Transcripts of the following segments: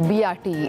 BRT,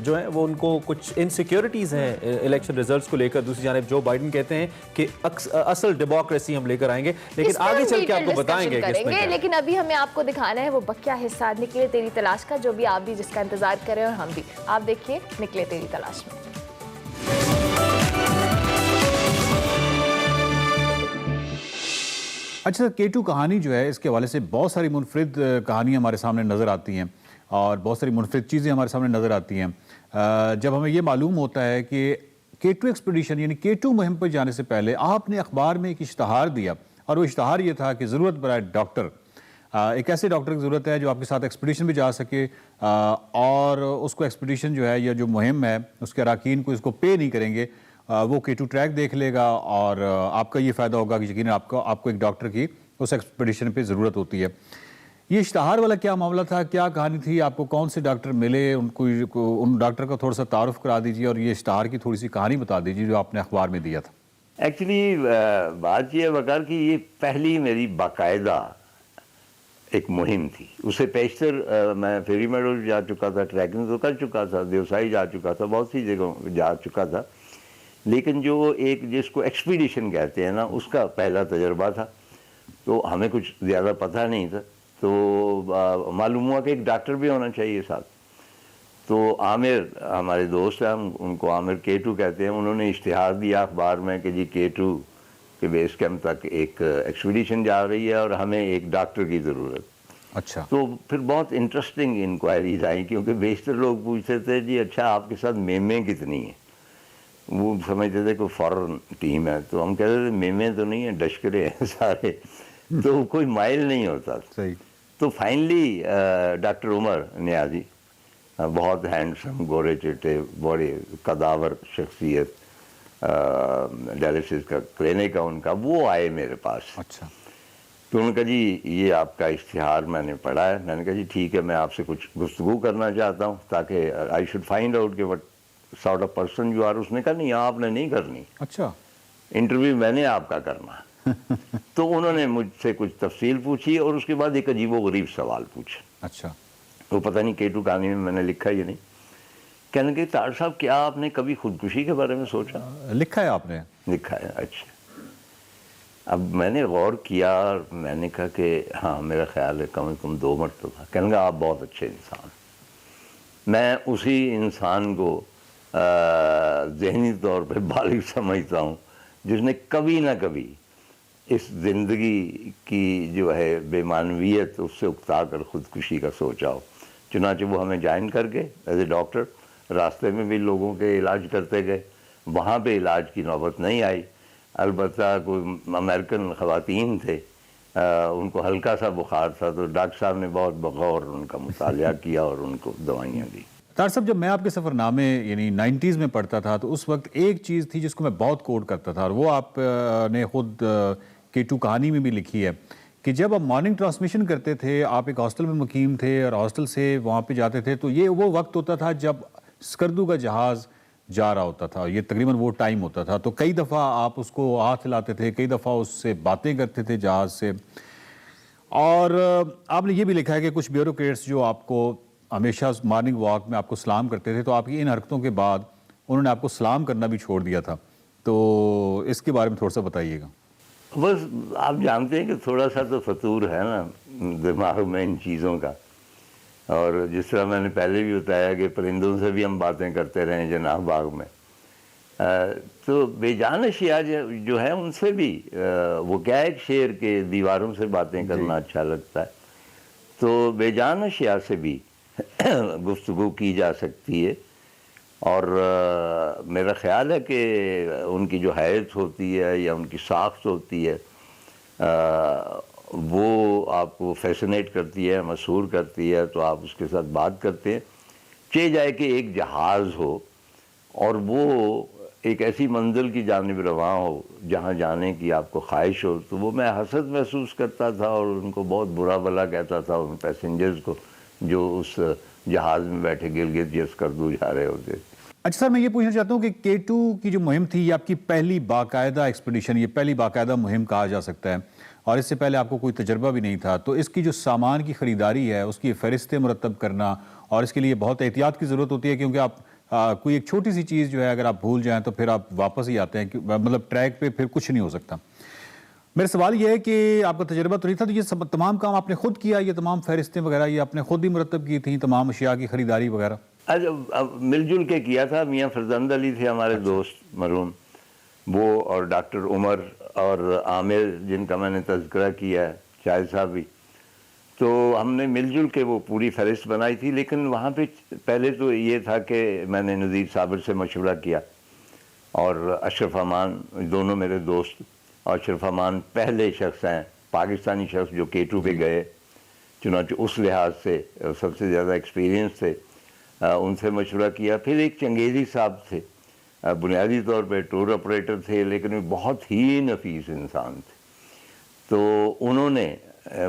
جو ہیں وہ ان کو کچھ انسیکیورٹیز ہیں الیکشن ریزلٹس کو لے کر. دوسری جانب جو بائیڈن کہتے ہیں کہ اصل ڈیموکریسی ہم لے کر آئیں گے, لیکن آگے چل کے آپ کو بتائیں گے. لیکن ابھی ہمیں آپ کو دکھانا ہے وہ بقیہ حصہ نکلے تیری تلاش کا, جو بھی آپ بھی جس کا انتظار کریں اور ہم بھی. آپ دیکھیے نکلے تیری تلاش میں. اچھا K2 کہانی جو ہے اس کے حوالے سے بہت ساری منفرد کہانیاں ہمارے سامنے نظر آتی ہیں اور بہت ساری منفرد چیزیں ہمارے سامنے نظر آتی ہیں جب ہمیں یہ معلوم ہوتا ہے کہ K2 ایکسپیڈیشن یعنی K2 مہم پر جانے سے پہلے آپ نے اخبار میں ایک اشتہار دیا, اور وہ اشتہار یہ تھا کہ ضرورت برائے ڈاکٹر, ایک ایسے ڈاکٹر کی ضرورت ہے جو آپ کے ساتھ ایکسپیڈیشن بھی جا سکے اور اس کو ایکسپیڈیشن جو ہے یا جو مہم ہے اس کے اراکین کو اس کو پے نہیں کریں گے, وہ K2 ٹریک دیکھ لے گا اور آپ کا یہ فائدہ ہوگا کہ یقیناً آپ کو ایک ڈاکٹر کی اس ایکسپیڈیشن پہ ضرورت ہوتی ہے. یہ اشتہار والا کیا معاملہ تھا, کیا کہانی تھی, آپ کو کون سے ڈاکٹر ملے, ان ڈاکٹر کا تھوڑا سا تعارف کرا دیجیے اور یہ اشتہار کی تھوڑی سی کہانی بتا دیجیے جو آپ نے اخبار میں دیا تھا. ایکچولی بات یہ ہے وقار کہ یہ پہلی میری باقاعدہ ایک مہم تھی. اس سے پیشتر میں فیری میڈوز جا چکا تھا, ٹریکنگ تو کر چکا تھا, دیوسائی جا چکا تھا, بہت سی جگہوں جا چکا تھا, لیکن جو ایک جس کو ایکسپیڈیشن کہتے ہیں نا اس کا پہلا تجربہ تھا. تو ہمیں کچھ زیادہ پتہ نہیں تھا, تو معلوم ہوا کہ ایک ڈاکٹر بھی ہونا چاہیے ساتھ. تو عامر ہمارے دوست ہیں, ہم ان کو عامر K2 کہتے ہیں, انہوں نے اشتہار دیا اخبار میں کہ جی K2 کے بیس کیمپ تک ایک ایکسپیڈیشن جا رہی ہے اور ہمیں ایک ڈاکٹر کی ضرورت. اچھا. تو پھر بہت انٹرسٹنگ انکوائریز آئیں, کیونکہ بیشتر لوگ پوچھتے تھے جی اچھا آپ کے ساتھ میمیں کتنی ہیں, وہ سمجھتے تھے کوئی فورن ٹیم ہے, تو ہم کہتے تھے میمیں تو نہیں ہیں, ڈشکرے ہیں سارے, تو کوئی مائل نہیں ہوتا. صحیح. تو فائنلی ڈاکٹر عمر نیازی, بہت ہینڈسم, گورے چٹے, بڑے قداور شخصیت, ڈائلسس کا کلینک کا ان کا, وہ آئے میرے پاس. اچھا. تو انہوں نے کہا جی یہ آپ کا اشتہار میں نے پڑھا ہے. میں نے کہا جی ٹھیک ہے, میں آپ سے کچھ گفتگو کرنا چاہتا ہوں تاکہ آئی شوڈ فائنڈ آؤٹ کہ what sort of person you are. اس نے کہا نہیں آپ نے نہیں کرنی, اچھا انٹرویو میں نے آپ کا کرنا. تو انہوں نے مجھ سے کچھ تفصیل پوچھی اور اس کے بعد ایک عجیب و غریب سوال پوچھا. اچھا. وہ پتہ نہیں K2 کہانی میں نے لکھا یہ نہیں. کہنے کہ طاہر صاحب کیا آپ نے کبھی خودکشی کے بارے میں سوچا؟ لکھا ہے آپ نے؟ لکھا ہے. اچھا. اب میں نے غور کیا اور میں نے کہا کہ ہاں میرا خیال ہے کم از کم 2 مرتبہ. کہنے گا آپ بہت اچھے انسان. میں اسی انسان کو ذہنی طور پہ بالغ سمجھتا ہوں جس نے کبھی نہ کبھی اس زندگی کی جو ہے بے معنویت اس سے اکتا کر خودکشی کا سوچا ہو. چنانچہ وہ ہمیں جوائن کر کے ایز اے ڈاکٹر راستے میں بھی لوگوں کے علاج کرتے گئے. وہاں پہ علاج کی نوبت نہیں آئی. البتہ کوئی امریکن خواتین تھے, ان کو ہلکا سا بخار تھا, تو ڈاکٹر صاحب نے بہت بغور ان کا مطالعہ کیا اور ان کو دوائیاں دی. طاہر صاحب جب میں آپ کے سفر نامے یعنی 90s میں پڑھتا تھا تو اس وقت ایک چیز تھی جس کو میں بہت کوٹ کرتا تھا, اور وہ آپ نے خود K2 کہانی میں بھی لکھی ہے کہ جب آپ مارننگ ٹرانسمیشن کرتے تھے, آپ ایک ہاسٹل میں مقیم تھے اور ہاسٹل سے وہاں پہ جاتے تھے, تو یہ وہ وقت ہوتا تھا جب اسکردو کا جہاز جا رہا ہوتا تھا, یہ تقریباً وہ ٹائم ہوتا تھا. تو کئی دفعہ آپ اس کو ہاتھ ہلاتے تھے, کئی دفعہ اس سے باتیں کرتے تھے جہاز سے, اور آپ نے یہ بھی لکھا ہے کہ کچھ بیوروکریٹس جو آپ کو ہمیشہ مارننگ واک میں آپ کو سلام کرتے تھے, تو آپ کی ان حرکتوں کے بعد انہوں نے آپ کو سلام کرنا بھی چھوڑ دیا تھا. تو اس کے بارے میں تھوڑا سا بتائیے گا. بس آپ جانتے ہیں کہ تھوڑا سا تو فطور ہے نا دماغ میں ان چیزوں کا, اور جس طرح میں نے پہلے بھی بتایا کہ پرندوں سے بھی ہم باتیں کرتے رہے جناح باغ میں, تو بے جان اشیاء جو ہے ان سے بھی, وہ کیا ایک شعر کے دیواروں سے باتیں کرنا اچھا لگتا ہے, تو بے جان اشیاء سے بھی گفتگو کی جا سکتی ہے. اور میرا خیال ہے کہ ان کی جو حیثیت ہوتی ہے یا ان کی ساخت ہوتی ہے وہ آپ کو فیسنیٹ کرتی ہے, مسحور کرتی ہے, تو آپ اس کے ساتھ بات کرتے ہیں. چاہے جائے کہ ایک جہاز ہو اور وہ ایک ایسی منزل کی جانب رواں ہو جہاں جانے کی آپ کو خواہش ہو, تو وہ میں حسد محسوس کرتا تھا اور ان کو بہت برا بھلا کہتا تھا ان پیسنجرز کو جو اس جہاز میں بیٹھے گلگت یا اسکردو جا رہے ہوتے. اچھا سر, میں یہ پوچھنا چاہتا ہوں کہ K2 کی جو مہم تھی یہ آپ کی پہلی باقاعدہ ایکسپیڈیشن, یہ پہلی باقاعدہ مہم کہا جا سکتا ہے, اور اس سے پہلے آپ کو کوئی تجربہ بھی نہیں تھا. تو اس کی جو سامان کی خریداری ہے, اس کی فہرستیں مرتب کرنا, اور اس کے لیے بہت احتیاط کی ضرورت ہوتی ہے کیونکہ آپ کوئی ایک چھوٹی سی چیز جو ہے اگر آپ بھول جائیں تو پھر آپ واپس ہی آتے ہیں کہ مطلب ٹریک پہ پھر کچھ نہیں ہو سکتا. میرا سوال یہ ہے کہ آپ کا تجربہ تو نہیں تھا، تو یہ سب تمام کام آپ نے خود کیا، یہ تمام فہرستیں وغیرہ یہ آپ نے خود ہی مرتب کی تھیں، تمام اشیاء کی خریداری وغیرہ؟ مل جل کے کیا تھا. میاں فرزند علی تھے ہمارے دوست مرحوم، وہ اور ڈاکٹر عمر اور عامر جن کا میں نے تذکرہ کیا ہے، شاہد صاحب بھی، تو ہم نے مل جل کے وہ پوری فہرست بنائی تھی. لیکن وہاں پہ پہلے تو یہ تھا کہ میں نے نذیر صابر سے مشورہ کیا اور اشرف امان، دونوں میرے دوست. اشرف امان پہلے شخص ہیں پاکستانی شخص جو K2 پہ گئے، چنانچہ اس لحاظ سے سب سے زیادہ ایکسپیرینس تھے. ان سے مشورہ کیا. پھر ایک چنگیزی صاحب تھے، بنیادی طور پہ ٹور آپریٹر تھے لیکن وہ بہت ہی نفیس انسان تھے. تو انہوں نے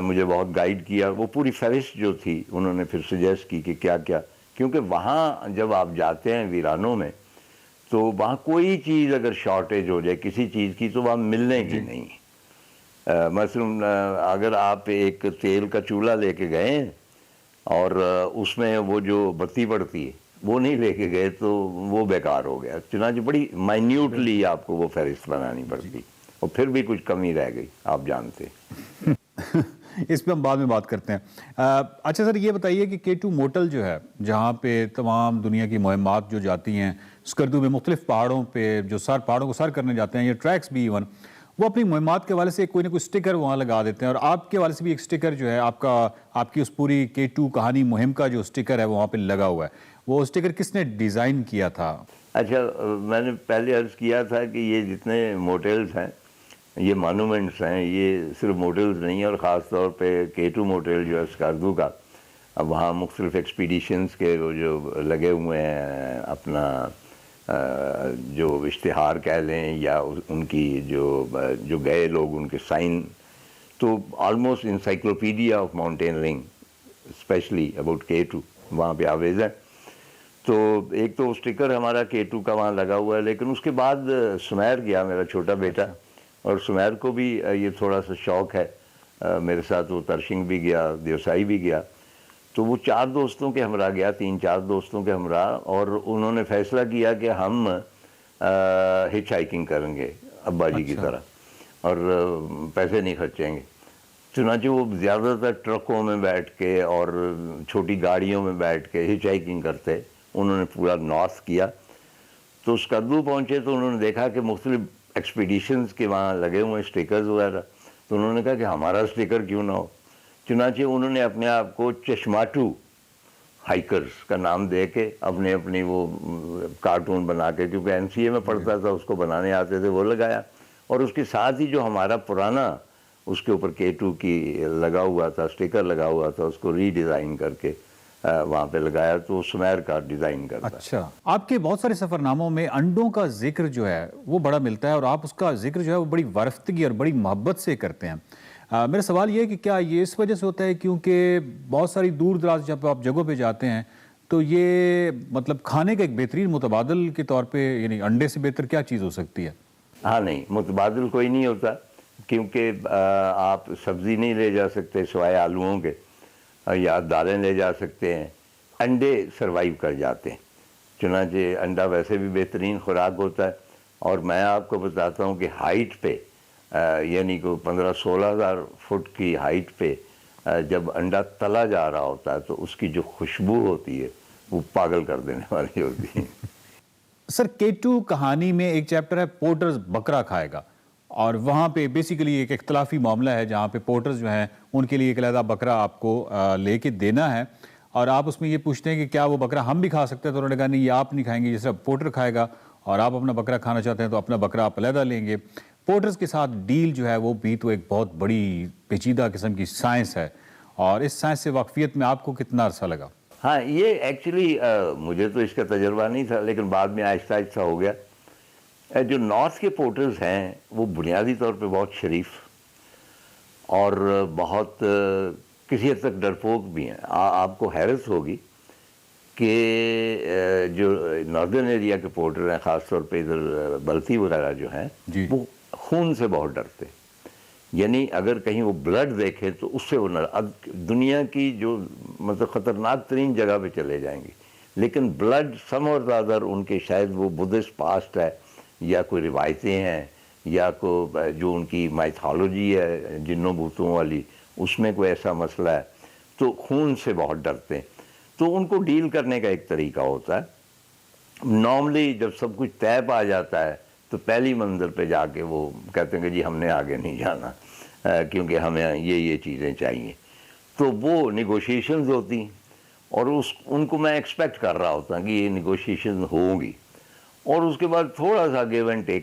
مجھے بہت گائیڈ کیا. وہ پوری فہرست جو تھی انہوں نے پھر سجیسٹ کی کہ کیا کیا، کیونکہ وہاں جب آپ جاتے ہیں ویرانوں میں تو وہاں کوئی چیز اگر شارٹیج ہو جائے کسی چیز کی تو وہاں ملنے کی نہیں. مثلاً اگر آپ ایک تیل کا چولہا لے کے گئے اور اس میں وہ جو بتی پڑتی ہے وہ نہیں لے کے گئے تو وہ بیکار ہو گیا. چنانچہ بڑی مائنیوٹلی آپ کو وہ فہرست بنانی پڑتی اور پھر بھی کچھ کمی رہ گئی آپ جانتے. اس پہ ہم بعد میں بات کرتے ہیں. اچھا سر یہ بتائیے کہ K2 موٹل جو ہے جہاں پہ تمام دنیا کی مہمات جو جاتی ہیں اسکردو میں مختلف پہاڑوں پہ جو پہاڑوں کو سر کرنے جاتے ہیں، یہ ٹریکس بھی ایون، وہ اپنی مہمات کے حوالے سے کوئی نہ کوئی سٹیکر وہاں لگا دیتے ہیں، اور آپ کے حوالے سے بھی ایک سٹیکر جو ہے آپ کی اس پوری K2 کہانی مہم کا جو سٹیکر ہے وہ وہاں پہ لگا ہوا ہے. وہ سٹیکر کس نے ڈیزائن کیا تھا؟ اچھا میں نے پہلے عرض کیا تھا کہ یہ جتنے موٹلز ہیں یہ مانومنٹس ہیں، یہ صرف موٹلز نہیں ہیں، اور خاص طور پہ K2 موٹل جو ہے اسکردو کا، اب وہاں مختلف ایکسپیڈیشنز کے وہ جو لگے ہوئے ہیں، اپنا جو اشتہار کہہ لیں یا ان کی جو گئے لوگ ان کے سائن، تو almost encyclopedia of mountaineering especially about K2 وہاں پہ آویز ہے. تو ایک تو اسٹیکر ہمارا K2 کا وہاں لگا ہوا ہے. لیکن اس کے بعد سمیر گیا میرا چھوٹا بیٹا، اور سمیر کو بھی یہ تھوڑا سا شوق ہے، میرے ساتھ وہ ترشنگ بھی گیا، دیوسائی بھی گیا. تو وہ 4 دوستوں کے ہمراہ گیا، 3-4 دوستوں کے ہمراہ، اور انہوں نے فیصلہ کیا کہ ہم ہچ ہائکنگ کریں گے ابا جی کی طرح اور پیسے نہیں خرچیں گے. چنانچہ وہ زیادہ تر ٹرکوں میں بیٹھ کے اور چھوٹی گاڑیوں میں بیٹھ کے ہچ ہائکنگ کرتے. انہوں نے پورا نارتھ کیا. تو اسکردو پہنچے تو انہوں نے دیکھا کہ مختلف ایکسپیڈیشنز کے وہاں لگے ہوئے اسٹیکرز وغیرہ. تو انہوں نے کہا کہ ہمارا اسٹیکر کیوں نہ ہو. چنانچہ انہوں نے اپنے آپ کو چشماٹو ہائیکرز کا نام دے کے اپنی وہ کارٹون بنا کے، کیونکہ NCA میں پڑھتا تھا اس کو بنانے آتے تھے، وہ لگایا. اور اس کے ساتھ ہی جو ہمارا پرانا اس کے اوپر K2 کی لگا ہوا تھا اسٹیکر لگا ہوا تھا، اس کو ری ڈیزائن کر کے وہاں پہ لگایا. تو سمیر کا ڈیزائن کرتا. اچھا، آپ کے بہت سارے سفر ناموں میں انڈوں کا ذکر جو ہے وہ بڑا ملتا ہے، اور آپ اس کا ذکر جو ہے وہ بڑی وارفتگی اور بڑی محبت سے کرتے ہیں. میرا سوال یہ ہے کہ کیا یہ اس وجہ سے ہوتا ہے کیونکہ بہت ساری دور دراز جب آپ جگہوں پہ جاتے ہیں تو یہ مطلب کھانے کا ایک بہترین متبادل کے طور پہ، یعنی انڈے سے بہتر کیا چیز ہو سکتی ہے؟ ہاں نہیں، متبادل کوئی نہیں ہوتا، کیونکہ آپ سبزی نہیں لے جا سکتے سوائے آلوؤں کے، یا دالیں لے جا سکتے ہیں. انڈے سروائیو کر جاتے ہیں. چنانچہ انڈا ویسے بھی بہترین خوراک ہوتا ہے. اور میں آپ کو بتاتا ہوں کہ ہائٹ پہ یعنی کہ 15-16 ہزار فٹ کی ہائٹ پہ جب انڈا تلا جا رہا ہوتا ہے تو اس کی جو خوشبو ہوتی ہے وہ پاگل کر دینے والی ہوتی ہے. سر K2 کہانی میں ایک چیپٹر ہے پورٹرز بکرا کھائے گا، اور وہاں پہ بیسیکلی ایک اختلافی معاملہ ہے جہاں پہ پورٹرز جو ہیں ان کے لیے ایک علیحدہ بکرا آپ کو لے کے دینا ہے، اور آپ اس میں یہ پوچھتے ہیں کہ کیا وہ بکرا ہم بھی کھا سکتے ہیں؟ تو انہوں نے کہا نہیں، یہ آپ نہیں کھائیں گے، یہ صرف پورٹر کھائے گا، اور آپ اپنا بکرا کھانا چاہتے ہیں تو اپنا بکرا آپ علیحدہ لیں گے. پورٹرز کے ساتھ ڈیل جو ہے وہ بھی تو ایک بہت بڑی پیچیدہ قسم کی سائنس ہے، اور اس سائنس سے واقفیت میں آپ کو کتنا عرصہ لگا؟ ہاں یہ ایکچولی مجھے تو اس کا تجربہ نہیں تھا، لیکن بعد میں آہستہ آہستہ ہو گیا. جو نارتھ کے پورٹرز ہیں وہ بنیادی طور پہ بہت شریف اور بہت کسی حد تک ڈرپوک بھی ہیں. آپ کو حیرت ہوگی کہ جو ناردرن ایریا کے پورٹر ہیں، خاص طور پہ ادھر بلتی وغیرہ جو ہیں، وہ خون سے بہت ڈرتے. یعنی اگر کہیں وہ بلڈ دیکھے تو اس سے وہ دنیا کی جو مطلب خطرناک ترین جگہ پہ چلے جائیں گے لیکن بلڈ سم اور زیادہ ان کے شاید وہ بدھسٹ پاسٹ ہے یا کوئی روایتیں ہیں یا کوئی جو ان کی مائتھالوجی ہے جنوں بھوتوں والی اس میں کوئی ایسا مسئلہ ہے تو خون سے بہت ڈرتے ہیں. تو ان کو ڈیل کرنے کا ایک طریقہ ہوتا ہے. نارملی جب سب کچھ طے پا جاتا ہے تو پہلی منزل پہ جا کے وہ کہتے ہیں کہ جی ہم نے آگے نہیں جانا کیونکہ ہمیں یہ چیزیں چاہیے. تو وہ نیگوشیشنز ہوتی ہیں اور ان کو میں ایکسپیکٹ کر رہا ہوتا ہوں کہ یہ نیگوشیشن ہوں گی اور اس کے بعد تھوڑا سا گیو اینڈ ٹیک